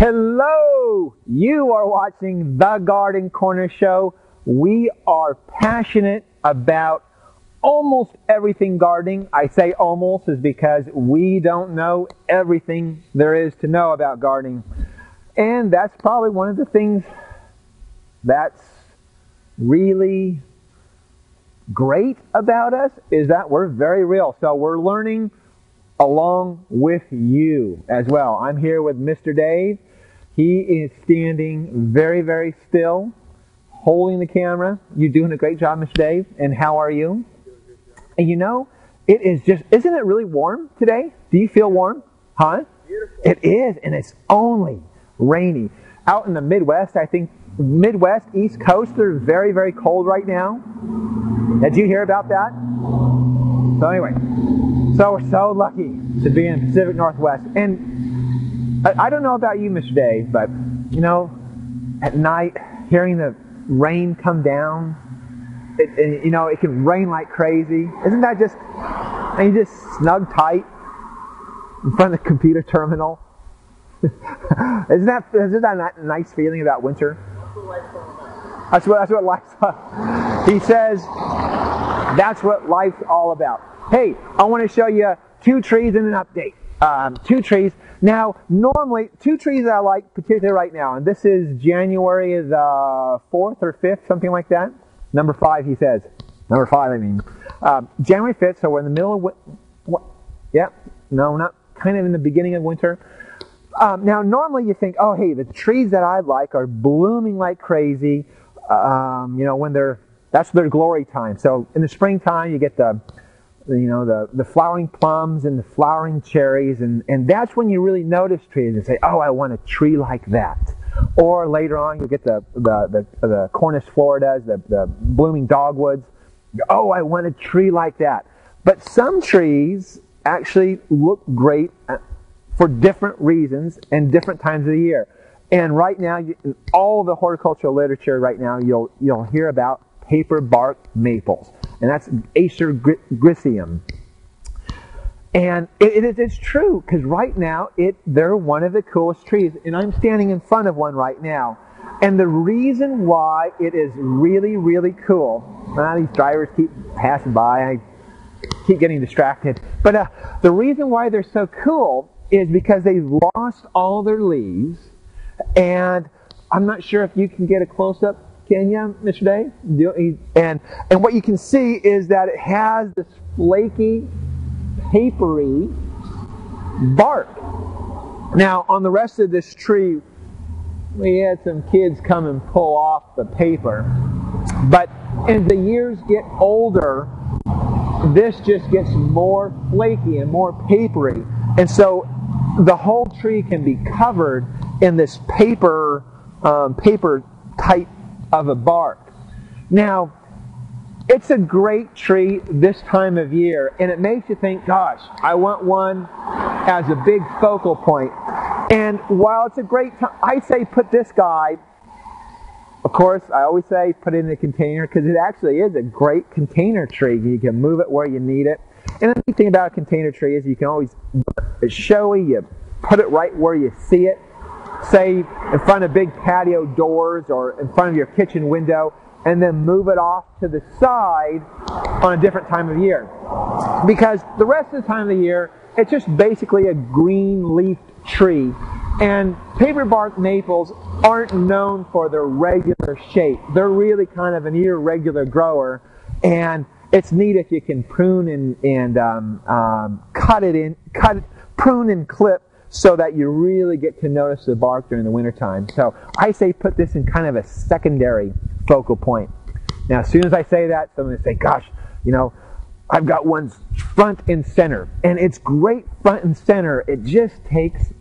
Hello! You are watching The Garden Corner Show. We are passionate about almost everything gardening. I say almost is because we don't know everything there is to know about gardening. And that's probably one of the things that's really great about us, is that we're very real. So we're learning along with you as well. I'm here with Mr. Dave. He is standing very, very still, holding the camera. You're doing a great job, Mr. Dave. And how are you? And you know, it is just, isn't it really warm today? Do you feel warm? Huh? Beautiful. It is, and it's only rainy. Out in the Midwest, I think, Midwest, East Coast, they're very, very cold right now. Did you hear about that? So anyway, so we're so lucky to be in the Pacific Northwest. And I don't know about you, Mr. Dave, but, you know, at night, hearing the rain come down, it can rain like crazy. Isn't that just, and you just snug tight in front of the computer terminal? Isn't that a nice feeling about winter? That's what life's about. He says that's what life's all about. Hey, I want to show you two trees in an update. Two trees. Now, normally, two trees that I like particularly right now, and this is January the 4th or 5th, something like that. Number 5, he says. Number 5, I mean. January 5th, so we're in the middle of kind of in the beginning of winter. Now, normally you think, oh, hey, the trees that I like are blooming like crazy, when that's their glory time. So in the springtime, you get the flowering plums and the flowering cherries, and that's when you really notice trees and say, oh, I want a tree like that. Or later on, you get the Cornish Floridas, the blooming dogwoods. Oh, I want a tree like that. But some trees actually look great for different reasons and different times of the year. And right now, in all the horticultural literature right now, you'll hear about paper bark maples. And that's Acer griseum. And it's true, because right now, they're one of the coolest trees. And I'm standing in front of one right now. And the reason why it is really, really cool, these drivers keep passing by, I keep getting distracted. But the reason why they're so cool is because they've lost all their leaves. And I'm not sure if you can get a close-up. Can you, Mr. Day? And what you can see is that it has this flaky, papery bark. Now, on the rest of this tree, we had some kids come and pull off the paper. But as the years get older, this just gets more flaky and more papery. And so the whole tree can be covered in this paper type of a bark. Now, it's a great tree this time of year, and it makes you think, gosh, I want one as a big focal point. And while it's a great time, I say put this guy, of course, I always say put it in a container, because it actually is a great container tree. You can move it where you need it. And the neat thing about a container tree is you can always, it's showy, you put it right where you see it. Say in front of big patio doors or in front of your kitchen window, and then move it off to the side on a different time of year. Because the rest of the time of the year, it's just basically a green leafed tree. And paper bark maples aren't known for their regular shape. They're really kind of an irregular grower. And it's neat if you can prune and prune and clip, so that you really get to notice the bark during the wintertime. So I say put this in kind of a secondary focal point. Now, as soon as I say that, someone will say, gosh, I've got one front and center. And it's great front and center. It just takes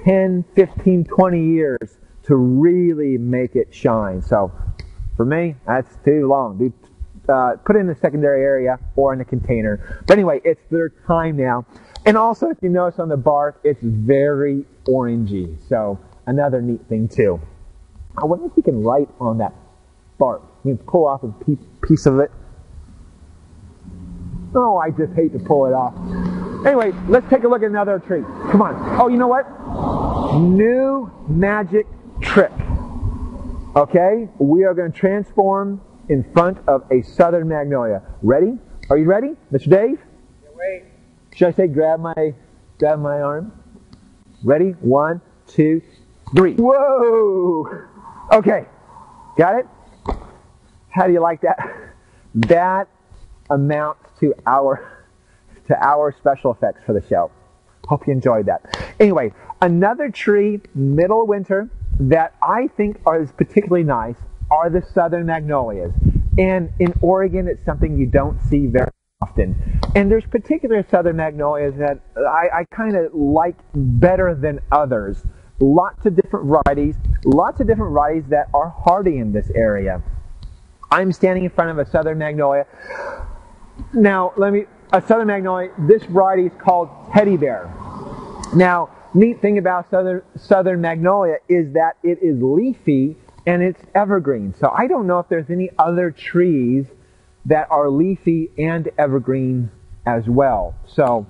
10, 15, 20 years to really make it shine. So for me, that's too long. Put it in the secondary area or in a container. But anyway, it's their time now. And also, if you notice on the bark, it's very orangey. So, another neat thing, too. I wonder if you can write on that bark. You can pull off a piece of it. Oh, I just hate to pull it off. Anyway, let's take a look at another tree. Come on. Oh, you know what? New magic trick. Okay, we are going to transform in front of a southern magnolia. Ready? Are you ready, Mr. Dave? Yeah, wait. Should I say grab my arm? Ready? 1, 2, 3. Whoa! Okay, got it? How do you like that? That amounts to our special effects for the show. Hope you enjoyed that. Anyway, another tree, middle of winter, that I think is particularly nice are the southern magnolias. And in Oregon, it's something you don't see very often. And there's particular southern magnolias that I kind of like better than others. Lots of different varieties that are hardy in this area. I'm standing in front of a southern magnolia. Now, a southern magnolia, this variety is called teddy bear. Now, neat thing about southern magnolia is that it is leafy and it's evergreen. So I don't know if there's any other trees that are leafy and evergreen as well. So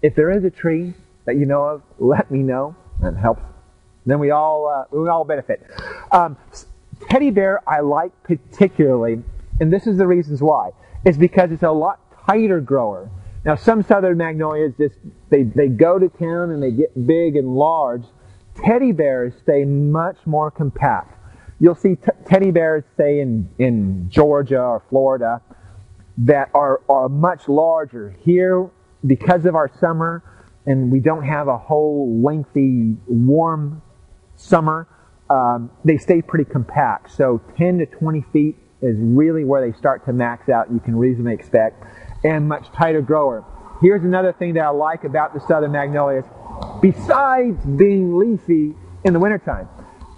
if there is a tree that you know of, let me know. That helps. Then we all benefit. Teddy bear I like particularly, and this is the reasons why. It's because it's a lot tighter grower. Now, some southern magnolias they go to town and they get big and large. Teddy bears stay much more compact. You'll see teddy bears, say in Georgia or Florida, that are much larger. Here, because of our summer, and we don't have a whole lengthy warm summer, they stay pretty compact. So 10 to 20 feet is really where they start to max out, you can reasonably expect, and much tighter grower. Here's another thing that I like about the southern magnolias, besides being leafy in the wintertime,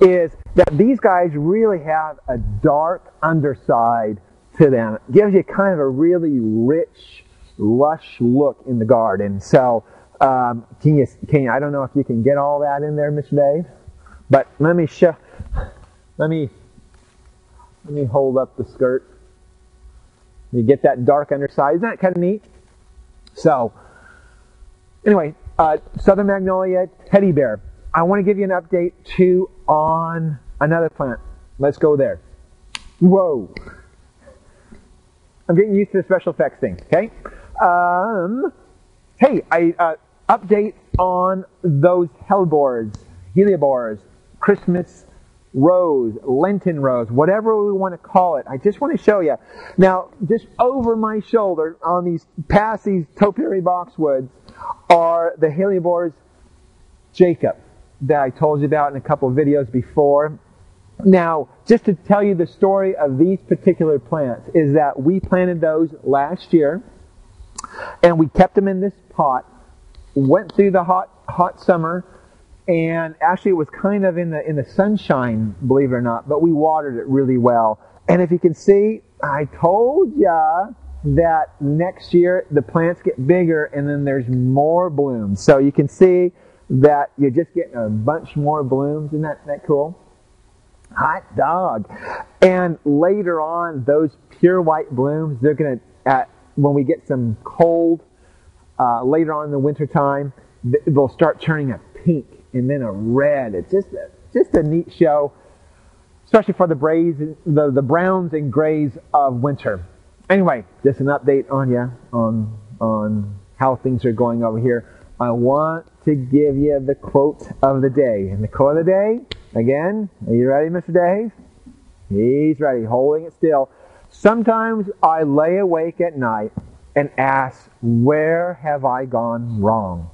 is that these guys really have a dark underside to them. It gives you kind of a really rich, lush look in the garden. So, can you, I don't know if you can get all that in there, Mr. Dave, but let me hold up the skirt. You get that dark underside. Isn't that kind of neat? So, anyway, southern magnolia, teddy bear. I want to give you an update too on another plant. Let's go there. Whoa. I'm getting used to the special effects thing, okay? Hey, update on those hellebores, Christmas rose, Lenten rose, whatever we want to call it. I just want to show you. Now, just over my shoulder, past these topiary boxwoods, are the hellebores Jacob that I told you about in a couple of videos before. Now, just to tell you the story of these particular plants is that we planted those last year, and we kept them in this pot, went through the hot summer, and actually it was kind of in the sunshine, believe it or not, but we watered it really well. And if you can see, I told ya that next year the plants get bigger and then there's more blooms. So you can see that you're just getting a bunch more blooms. Isn't that cool? Hot dog. And later on, those pure white blooms, they're going to, when we get some cold later on in the wintertime, they'll start turning a pink and then a red. It's just a neat show, especially for the browns and grays of winter. Anyway, just an update on how things are going over here. I want to give you the quote of the day. And the quote of the day, again, are you ready, Mr. Dave? He's ready, holding it still. Sometimes I lay awake at night and ask, where have I gone wrong?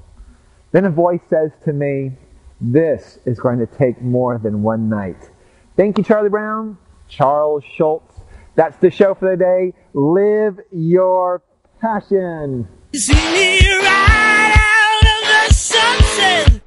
Then a voice says to me, this is going to take more than one night. Thank you, Charlie Brown, Charles Schultz. That's the show for the day. Live your passion. See me right out of the sunset.